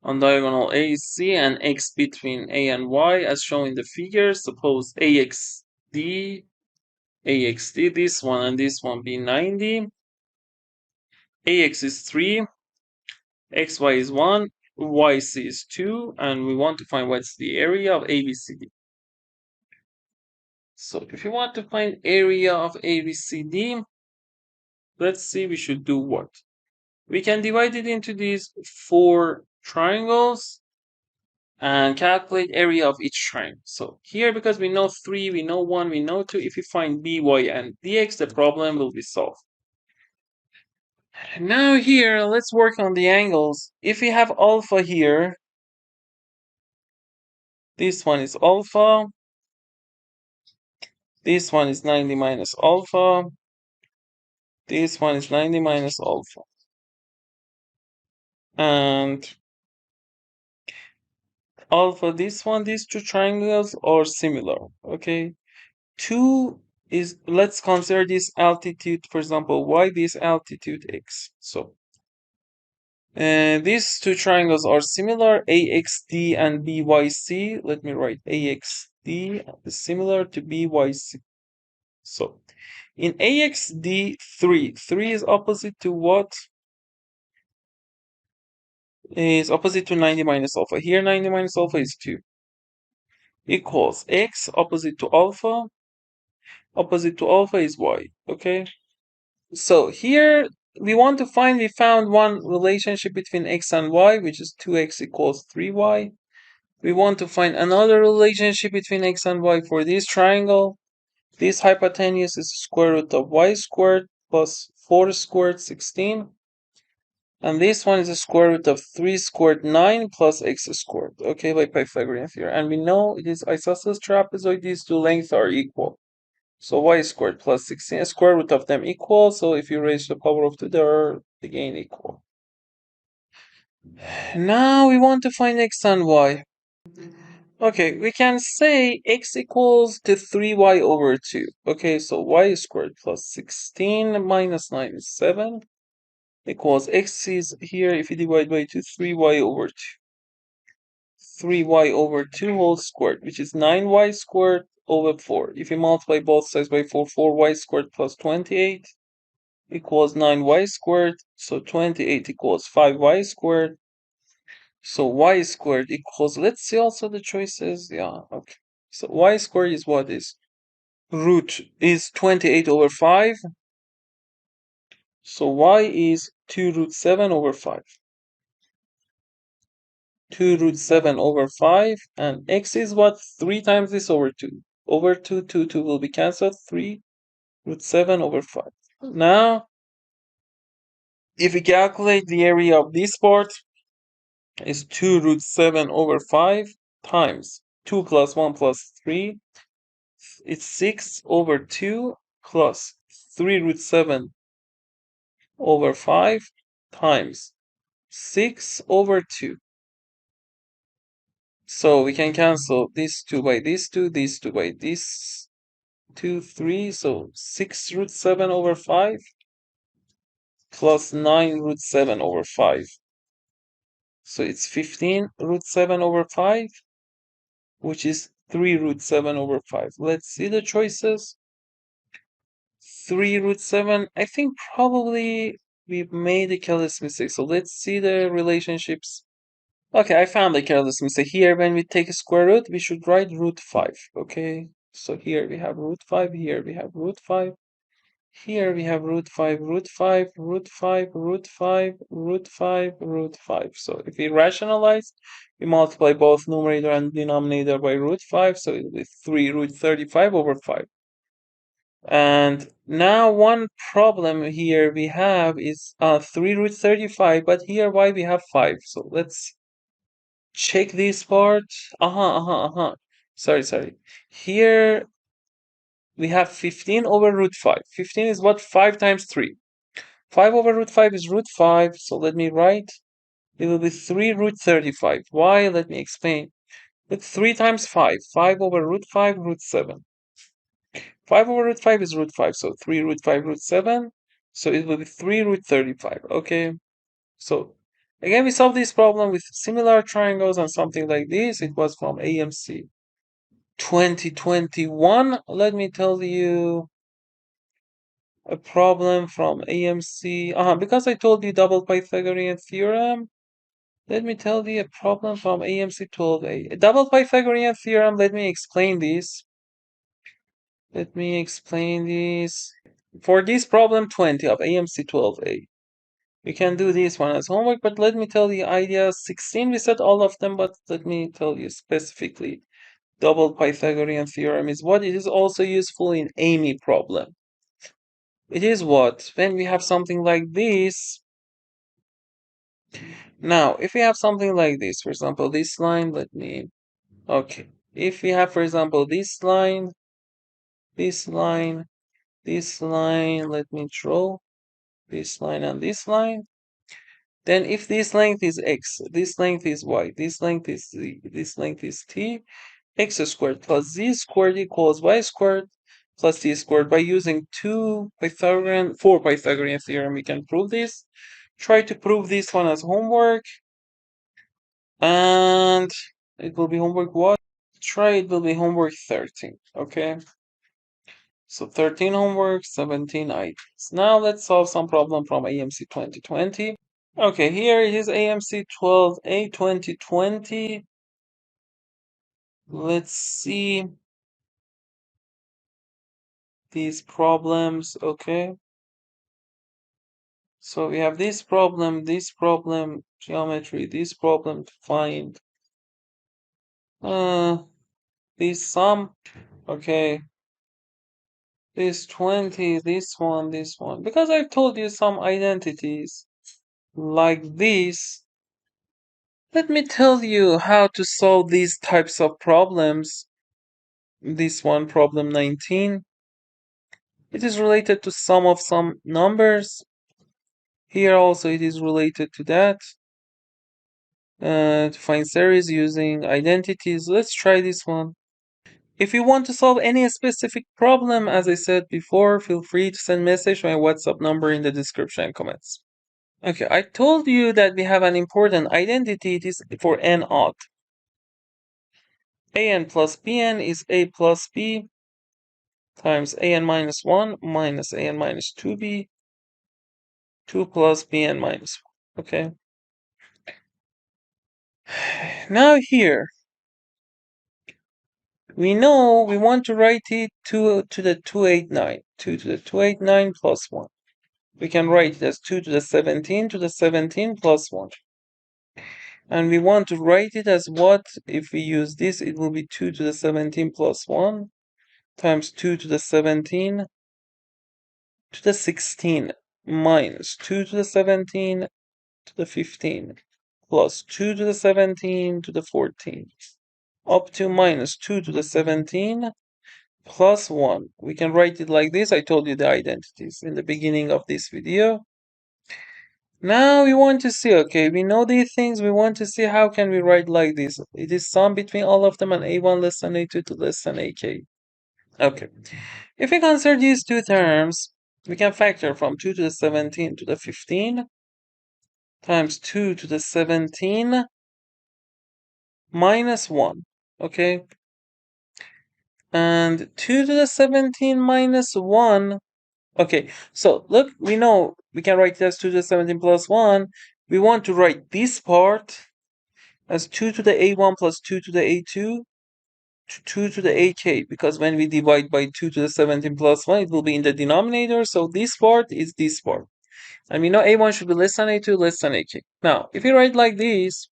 on diagonal AC and X between A and Y as shown in the figure. Suppose AXD, this one and this one be 90. AX is 3, XY is 1, YC is 2, and we want to find what's the area of ABCD. So if you want to find area of ABCD, let's see, we should do what? We can divide it into these 4 triangles and calculate area of each triangle. So here, because we know 3, we know 1, we know 2, if we find B, Y, and DX, the problem will be solved. Now here, let's work on the angles. If we have alpha here, this one is alpha, this one is 90 minus alpha, this one is 90 minus alpha. And alpha, this one, these 2 triangles are similar, okay? 2 is, let's consider this altitude, for example, y, this altitude x. So these 2 triangles are similar, AXD and BYC. Let me write AXD is similar to BYC. So in AXD, 3 is opposite to what? Is opposite to 90 minus alpha. Here 90 minus alpha is 2. Equals x opposite to alpha. Opposite to alpha is y. Okay? So here we found one relationship between x and y, which is 2x equals 3y. We want to find another relationship between x and y for this triangle. This hypotenuse is square root of y squared plus 4 squared 16. And this one is the square root of 3 squared 9 plus x squared. Okay, by Pythagorean theorem. And we know it is isosceles trapezoid, these 2 lengths are equal. So y squared plus 16, square root of them equal. So if you raise the power of 2, they are again equal. Now we want to find x and y. Okay, we can say x equals to 3y over 2. Okay, so y squared plus 16 minus 9 is 7 equals x is here, if you divide by 2, 3y over 2. 3y over 2 whole squared, which is 9y squared over 4. If you multiply both sides by 4, 4y squared plus 28 equals 9y squared. So 28 equals 5y squared. So y squared equals, let's see also the choices. Yeah, okay. So y squared is what is? Root is 28 over 5. So y is 2 root 7 over 5. 2 root 7 over 5, and x is what? 3 times this over 2. Over 2, 2, 2 will be cancelled. 3 root 7 over 5. Now, if we calculate the area of this part, is 2 root 7 over 5 times 2 plus 1 plus 3. It's 6 over 2 plus 3 root 7 over 5 times 6 over 2. So we can cancel this 2 by this 2, this 2 by this 2, 3. So 6 root 7 over 5 plus 9 root 7 over 5. So it's 15 root 7 over 5, which is 3 root 7 over 5. Let's see the choices. 3 root 7. I think probably we've made a careless mistake. So let's see the relationships. Okay, I found a careless mistake. Here, when we take a square root, we should write root 5. Okay, so here we have root 5. Here we have root 5. Here we have root 5, root 5, root 5, root 5, root 5, root 5. So if we rationalize, we multiply both numerator and denominator by root 5. So it will be 3 root 35 over 5. And now one problem here we have is 3 root 35, but here why we have 5. So let's check this part. Sorry. Here we have 15 over root 5. 15 is what? 5 times 3. 5 over root 5 is root 5. So let me write. It will be 3 root 35. Why? Let me explain. Look, 3 times 5. 5 over root 5, root 7. 5 over root 5 is root 5. So 3 root 5, root 7. So it will be 3 root 35. Okay. So again, we solved this problem with similar triangles and something like this. It was from AMC 2021. Let me tell you a problem from AMC. Because I told you double Pythagorean theorem, let me tell you a problem from AMC 12A. A double Pythagorean theorem, let me explain this. For this problem 20 of AMC 12A. We can do this one as homework, but let me tell you idea 16. We said all of them, but let me tell you specifically. Double Pythagorean theorem is what? It is also useful in AME problem. It is what? When we have something like this. Now, if we have something like this, for example, this line, okay. If we have, for example, this line, this line, this line, let me draw this line and this line. Then if this length is x, this length is y, this length is z, this length is t, x squared plus z squared equals y squared plus t squared. By using four Pythagorean theorem, we can prove this. Try to prove this one as homework. And it will be homework what? It will be homework 13, okay? So 13 homework, 17 items. Now let's solve some problem from AMC 2020. Okay, here it is AMC 12A 2020. Let's see these problems, okay? So we have this problem, geometry, this problem to find this sum, okay? This 20, this one. Because I've told you some identities like this, let me tell you how to solve these types of problems. This one, problem 19. It is related to sum of some numbers. Here also it is related to that. To find series using identities. Let's try this one. If you want to solve any specific problem, as I said before, feel free to send message to my WhatsApp number in the description and comments. Okay, I told you that we have an important identity. It is for n odd. an plus bn is a plus b times an minus 1 minus an minus 2b, 2 plus bn minus 1. Okay. Now here, we know we want to write it 2 to the 289. 2 to the 289 plus 1. We can write it as 2 to the 17 to the 17 plus 1. And we want to write it as what? If we use this, it will be 2 to the 17 plus 1 times 2 to the 17 to the 16 minus 2 to the 17 to the 15 plus 2 to the 17 to the 14 up to minus 2 to the 17 plus 1. We can write it like this. I told you the identities in the beginning of this video. Now we want to see, okay, we know these things. We want to see how can we write like this. It is sum between all of them and a1 less than a2 to less than ak. Okay, if we consider these two terms, we can factor from 2 to the 17 to the 15 times 2 to the 17 minus 1, okay? And 2 to the 17 minus 1, okay, so look, we know we can write it as 2 to the 17 plus 1. We want to write this part as 2 to the a1 plus 2 to the a2 to 2 to the ak, because when we divide by 2 to the 17 plus 1, it will be in the denominator, so this part is this part. And we know a1 should be less than a2, less than ak. Now, if we write like this,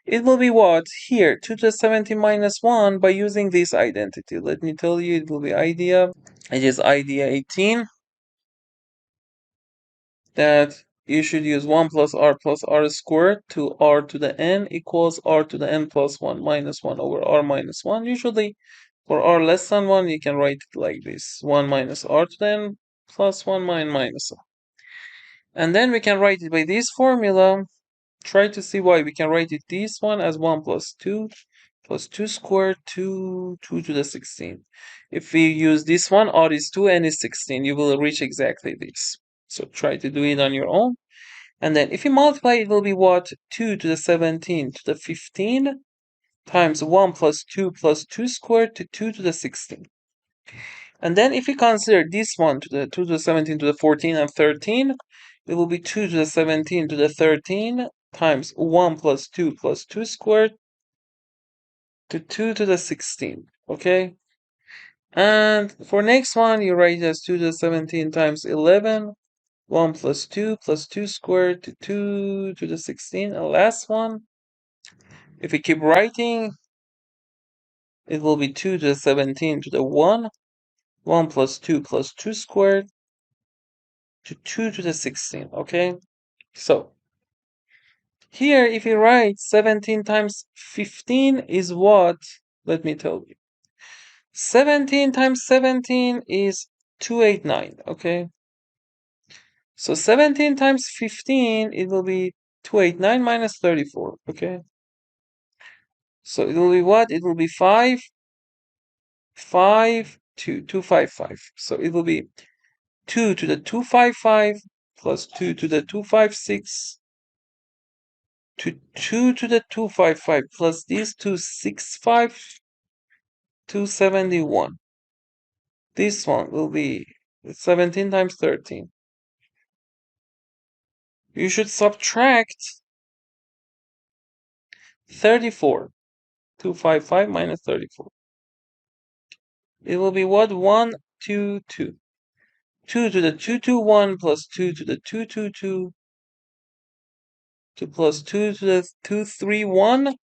it will be what? Here, 2 to the 17 minus 1 by using this identity. Let me tell you, it will be idea. It is idea 18 that you should use 1 plus r squared to r to the n equals r to the n plus 1 minus 1 over r minus 1. Usually, for r less than 1, you can write it like this. 1 minus r to the n plus 1 minus 1. And then we can write it by this formula. Try to see why we can write it this one as 1 plus 2 squared to 2 to the 16. If we use this one, r is 2, n is 16, you will reach exactly this. So try to do it on your own. And then if you multiply, it will be what? 2 to the 17 to the 15 times 1 plus 2 squared to 2 to the 16. And then if we consider this one to the 2 to the 17 to the 14 and 13, it will be 2 to the 17 to the 13 times 1 plus 2 squared to 2 to the 16, okay? And for next one, you write as 2 to the 17 times 11, 1 plus 2 squared to 2 to the 16. And last one, if we keep writing, it will be 2 to the 17 to the 1 plus 2 squared to 2 to the 16, okay? So, here, if you write 17 times 15 is what? Let me tell you. 17 times 17 is 289, okay? So 17 times 15, it will be 289 minus 34, okay? So it will be what? It will be 255. So it will be 2 to the 255 plus 2 to the 256 to 2 to the 255 plus these 265, 271. This one will be 17 times 13. You should subtract 34. 255 minus 34. It will be what? 1, 2, 2. 2 to the 221 plus 2 to the 222 to plus 2 to the 231,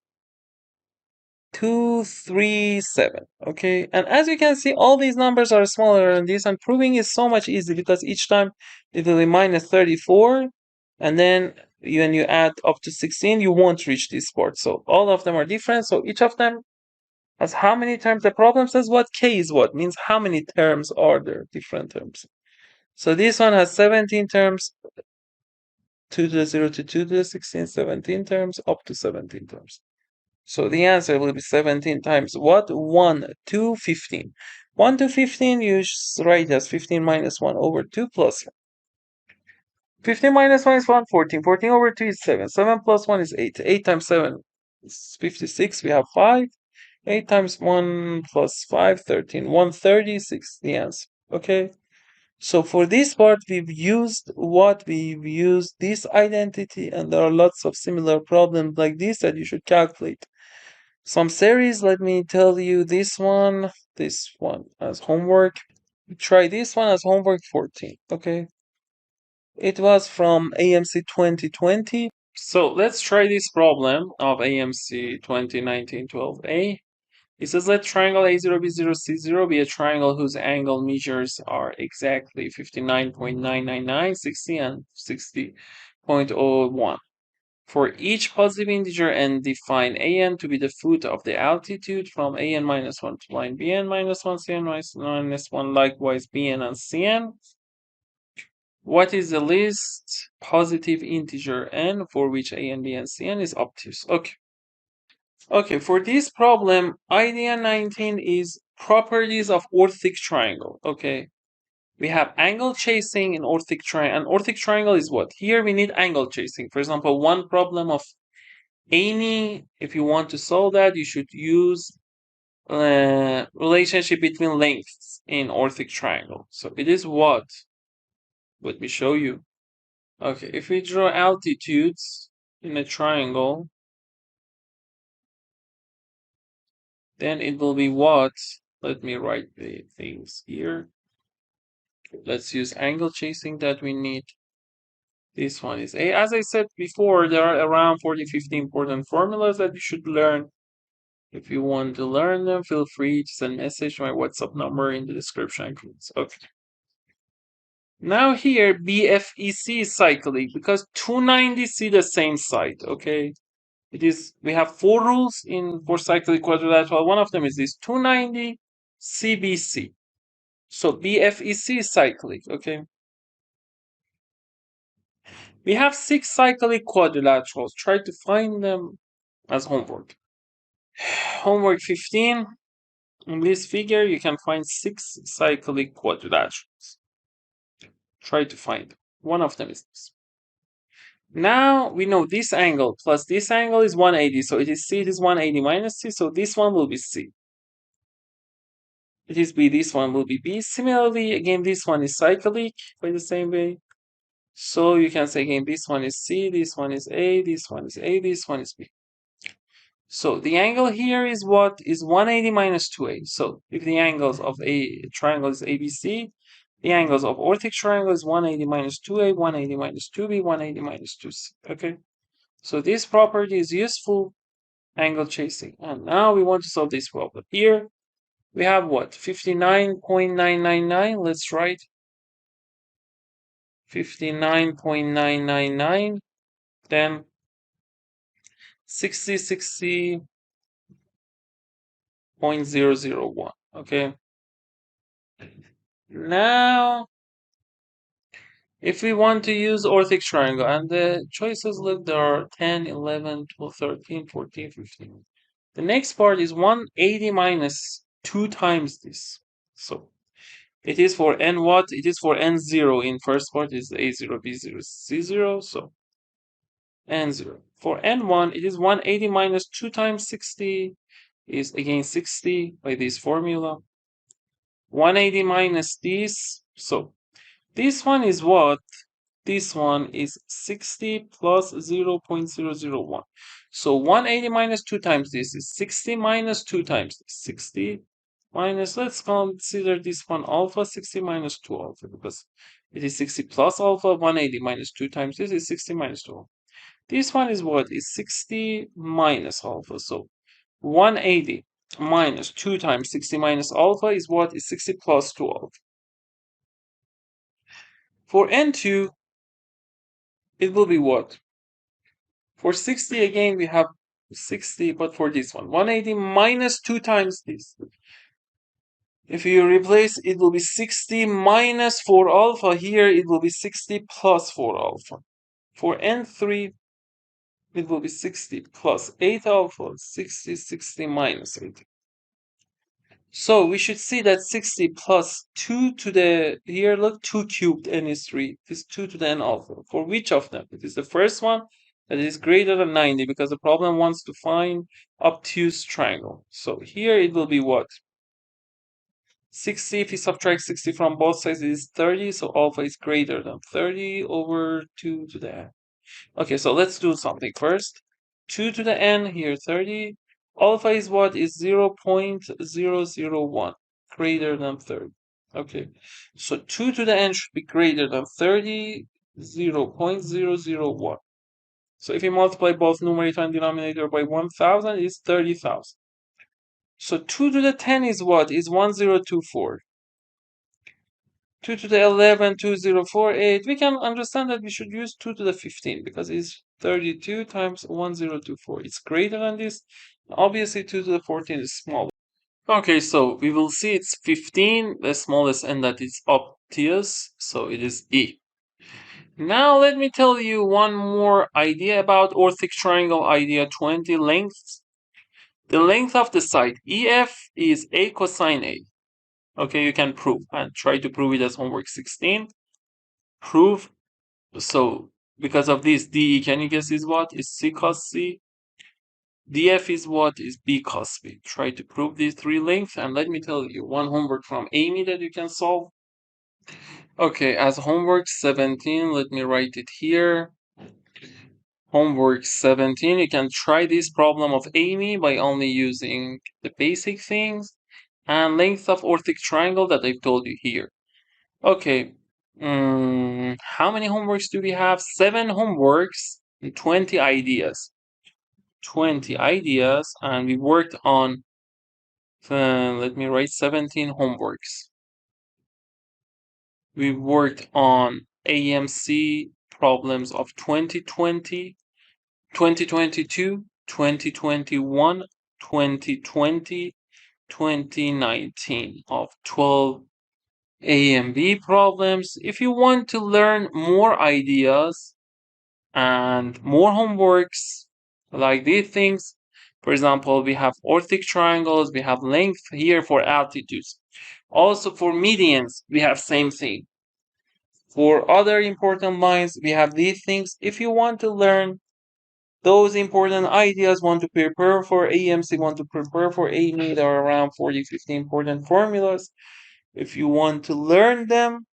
237. Okay, and as you can see, all these numbers are smaller than this, and proving is so much easy because each time it will be minus 34, and then when you add up to 16, you won't reach this part. So all of them are different. So each of them has how many terms. The problem says what? K is what? Means how many terms are there? Different terms. So this one has 17 terms, 2 to the 0 to 2 to the 16, 17 terms, up to 17 terms. So the answer will be 17 times what? 1 to 15. 1 to 15, you write as 15 minus 1 over 2 plus 1. 15 minus 1 is 1, 14. 14 over 2 is 7. 7 plus 1 is 8. 8 times 7 is 56. We have 5. 8 times 1 plus 5, 13. 136, the answer. Okay? So for this part, we've used what? We've used this identity, and there are lots of similar problems like this that you should calculate. Some series, let me tell you this one as homework. Try this one as homework 14, okay? It was from AMC 2020. So let's try this problem of AMC 2019-12A. It says let triangle A0, B0, C0 be a triangle whose angle measures are exactly 59.999, 60, and 60.01. For each positive integer n, define an to be the foot of the altitude from an minus 1 to line bn minus 1, cn minus 1, likewise bn and cn. What is the least positive integer n for which a n, b, and cn is obtuse? Okay, for this problem, idea 19 is properties of orthic triangle. Okay, we have angle chasing in orthic triangle. An orthic triangle is what? Here we need angle chasing. For example, one problem of any, if you want to solve that, you should use relationship between lengths in orthic triangle. So it is what? Let me show you. Okay, if we draw altitudes in a triangle, then it will be what? Let me write the things here. Let's use angle chasing that we need. This one is A. As I said before, there are around 40-50 important formulas that you should learn. If you want to learn them, feel free to send a message to my WhatsApp number in the description. Okay. Now here, BFEC is cyclic because 290 see the same side, okay? We have 4 rules for cyclic quadrilateral. One of them is this 290 CBC. So BFEC is cyclic, okay? We have 6 cyclic quadrilaterals. Try to find them as homework. Homework 15. In this figure, you can find 6 cyclic quadrilaterals. Try to find them. One of them is this. Now we know this angle plus this angle is 180. So it is C, it is 180 minus C. So this one will be C. It is B, this one will be B. Similarly, again, this one is cyclic by the same way. So you can say again, this one is C, this one is A, this one is A, this one is B. So the angle here is what? Is 180 minus 2A. So if the angles of a triangle is ABC, the angles of orthic triangle is 180 minus 2A, 180 minus 2B, 180 minus 2C. Okay? So this property is useful, angle chasing. And now we want to solve this problem. Here we have what? 59.999. Let's write 59.999. Then 60.001. Okay. Now, if we want to use orthic triangle, and the choices look, there are 10, 11, 12, 13, 14, 15. The next part is 180 minus 2 times this. So it is for n what? It is for n0. In first part is a0, b0, c0. So n0. For n1, it is 180 minus 2 times 60 is again 60 by this formula. 180 minus this. So this one is what? This one is 60 plus 0.001. So 180 minus 2 times this is 60 minus 2 times this. 60 minus, let's consider this one alpha, 60 minus 2 alpha, because it is 60 plus alpha, 180 minus 2 times this is 60 minus 2 alpha. This one is what? Is 60 minus alpha. So 180 minus 2 times 60 minus alpha is what? Is 60 plus 2 alpha. For n2, it will be what? For 60, again, we have 60, but for this one, 180 minus 2 times this. If you replace, it will be 60 minus 4 alpha. Here, it will be 60 plus 4 alpha. For n3, it will be 60 plus 8 alpha, 60 minus 8. So we should see that 60 plus 2 to the, here look, 2 cubed n is 3. This 2 to the n alpha. For which of them? It is the first one that is greater than 90 because the problem wants to find obtuse triangle. So here it will be what? 60, if you subtract 60 from both sides, it is 30. So alpha is greater than 30 over 2 to the n. Okay, so let's do something first. 2 to the n, here 30. Alpha is what? Is 0.001, greater than 30. Okay, so 2 to the n should be greater than 30. 0.001. So if you multiply both numerator and denominator by 1000, it's 30,000. So 2 to the 10 is what? Is 1024. 2 to the 11, 2048. We can understand that we should use 2 to the 15 because it's 32 times 1024. It's greater than this. Obviously, 2 to the 14 is smaller. Okay, so we will see it's 15, the smallest end that is obtuse, so it is E. Now let me tell you one more idea about orthic triangle idea 20 lengths. The length of the side EF is A cosine A. Okay, you can prove and try to prove it as homework 16. Prove. So because of this, DE, can you guess is what? Is C cos C. DF is what? Is B cos B. Try to prove these three lengths, and let me tell you one homework from Amy that you can solve. Okay, as homework 17, let me write it here. Homework 17, you can try this problem of Amy by only using the basic things and length of orthic triangle that I've told you here. Okay, how many homeworks do we have? 7 homeworks and 20 ideas. 20 ideas, and we worked on, let me write 17 homeworks. We worked on AMC problems of 2020, 2022, 2021, 2020, 2019 of 12 AMB problems. If you want to learn more ideas and more homeworks like these things, for example, we have orthic triangles, we have length here for altitudes. Also for medians, we have same thing. For other important lines, we have these things. If you want to learn those important ideas, want to prepare for AMC, want to prepare for AME, there are around 40, 50 important formulas. If you want to learn them,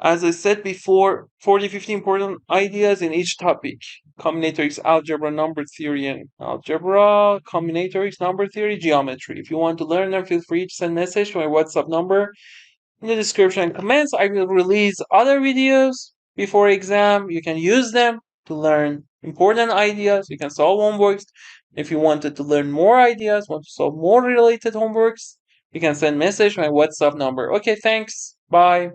as I said before, 40, 50 important ideas in each topic. Combinatorics, algebra, number theory, and algebra, combinatorics, number theory, geometry. If you want to learn them, feel free to send message to my WhatsApp number in the description and comments. I will release other videos before exam. You can use them to learn important ideas. You can solve homeworks. If you wanted to learn more ideas, want to solve more related homeworks, you can send message to my WhatsApp number. Okay, thanks. Bye.